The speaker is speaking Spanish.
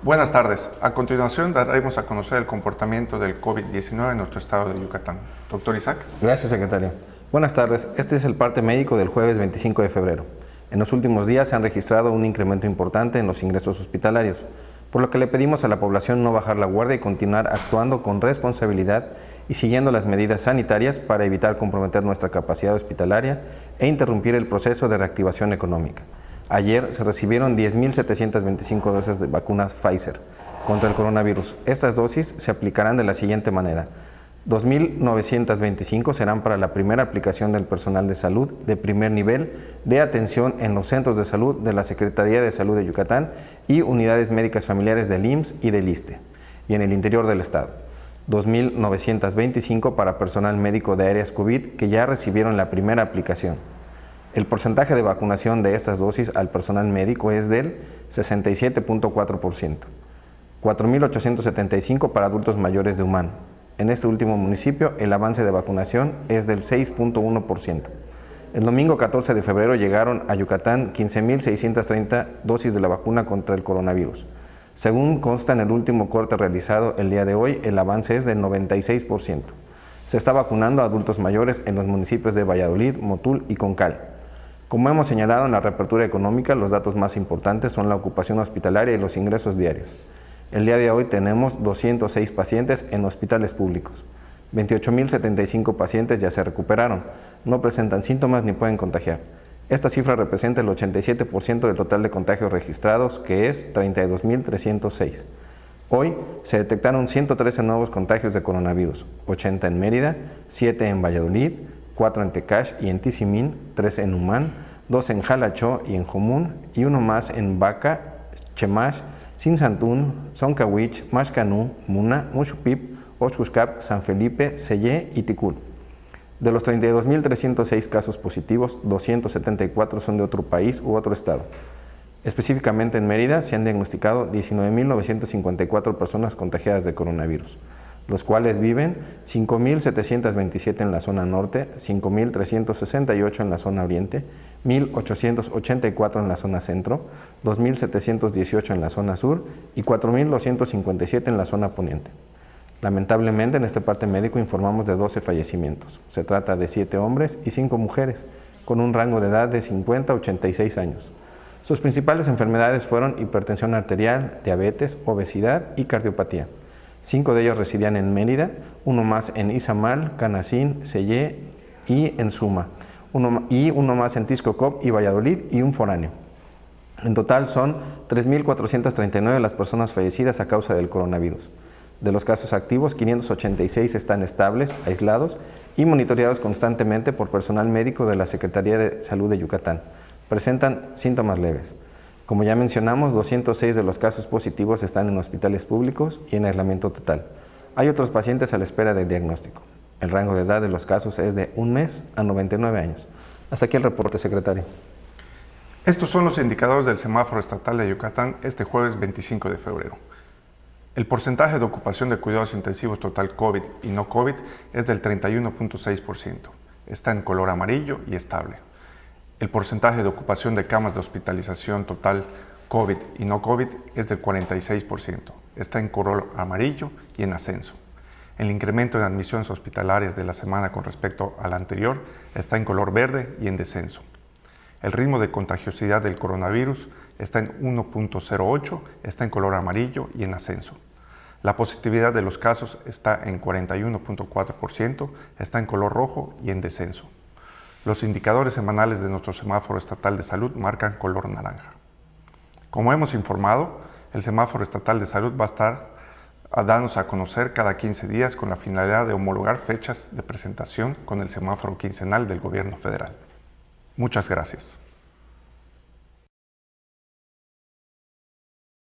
Buenas tardes. A continuación daremos a conocer el comportamiento del COVID-19 en nuestro estado de Yucatán. Doctor Isaac. Gracias, secretario. Buenas tardes. Este es el parte médico del jueves 25 de febrero. En los últimos días se han registrado un incremento importante en los ingresos hospitalarios, por lo que le pedimos a la población no bajar la guardia y continuar actuando con responsabilidad y siguiendo las medidas sanitarias para evitar comprometer nuestra capacidad hospitalaria e interrumpir el proceso de reactivación económica. Ayer se recibieron 10.725 dosis de vacunas Pfizer contra el coronavirus. Estas dosis se aplicarán de la siguiente manera. 2.925 serán para la primera aplicación del personal de salud de primer nivel de atención en los centros de salud de la Secretaría de Salud de Yucatán y unidades médicas familiares del IMSS y del ISSSTE y en el interior del estado. 2.925 para personal médico de áreas COVID que ya recibieron la primera aplicación. El porcentaje de vacunación de estas dosis al personal médico es del 67.4%. 4.875 para adultos mayores de Humán. En este último municipio, el avance de vacunación es del 6.1%. El domingo 14 de febrero llegaron a Yucatán 15.630 dosis de la vacuna contra el coronavirus. Según consta en el último corte realizado el día de hoy, el avance es del 96%. Se está vacunando a adultos mayores en los municipios de Valladolid, Motul y Concal. Como hemos señalado en la reapertura económica, los datos más importantes son la ocupación hospitalaria y los ingresos diarios. El día de hoy tenemos 206 pacientes en hospitales públicos. 28.075 pacientes ya se recuperaron, no presentan síntomas ni pueden contagiar. Esta cifra representa el 87% del total de contagios registrados, que es 32.306. Hoy se detectaron 113 nuevos contagios de coronavirus, 80 en Mérida, 7 en Valladolid, 4 en Tecash y en Tizimín, 3 en Humán, 2 en Jalachó y en Jomún y uno más en Baca, Chemash, Sinsantún, Soncahuich, Maxcanú, Muna, Muxupip, Oxuscap, San Felipe, Sellé y Ticul. De los 32.306 casos positivos, 274 son de otro país u otro estado. Específicamente en Mérida se han diagnosticado 19.954 personas contagiadas de coronavirus, los cuales viven 5.727 en la zona norte, 5.368 en la zona oriente, 1.884 en la zona centro, 2.718 en la zona sur y 4.257 en la zona poniente. Lamentablemente, en este parte médico informamos de 12 fallecimientos. Se trata de 7 hombres y 5 mujeres, con un rango de edad de 50 a 86 años. Sus principales enfermedades fueron hipertensión arterial, diabetes, obesidad y cardiopatía. 5 de ellos residían en Mérida, uno más en Izamal, Canacín, Sellé y en Suma, uno más en Tixcocop y Valladolid y un foráneo. En total son 3.439 las personas fallecidas a causa del coronavirus. De los casos activos, 586 están estables, aislados y monitoreados constantemente por personal médico de la Secretaría de Salud de Yucatán. Presentan síntomas leves. Como ya mencionamos, 206 de los casos positivos están en hospitales públicos y en aislamiento total. Hay otros pacientes a la espera de diagnóstico. El rango de edad de los casos es de 1 mes a 99 años. Hasta aquí el reporte, secretario. Estos son los indicadores del semáforo estatal de Yucatán este jueves 25 de febrero. El porcentaje de ocupación de cuidados intensivos total COVID y no COVID es del 31.6%. Está en color amarillo y estable. El porcentaje de ocupación de camas de hospitalización total COVID y no COVID es del 46%. Está en color amarillo y en ascenso. El incremento en admisiones hospitalarias de la semana con respecto a la anterior está en color verde y en descenso. El ritmo de contagiosidad del coronavirus está en 1.08, está en color amarillo y en ascenso. La positividad de los casos está en 41.4%, está en color rojo y en descenso. Los indicadores semanales de nuestro semáforo estatal de salud marcan color naranja. Como hemos informado, el semáforo estatal de salud va a estar dándonos a conocer cada 15 días con la finalidad de homologar fechas de presentación con el semáforo quincenal del gobierno federal. Muchas gracias.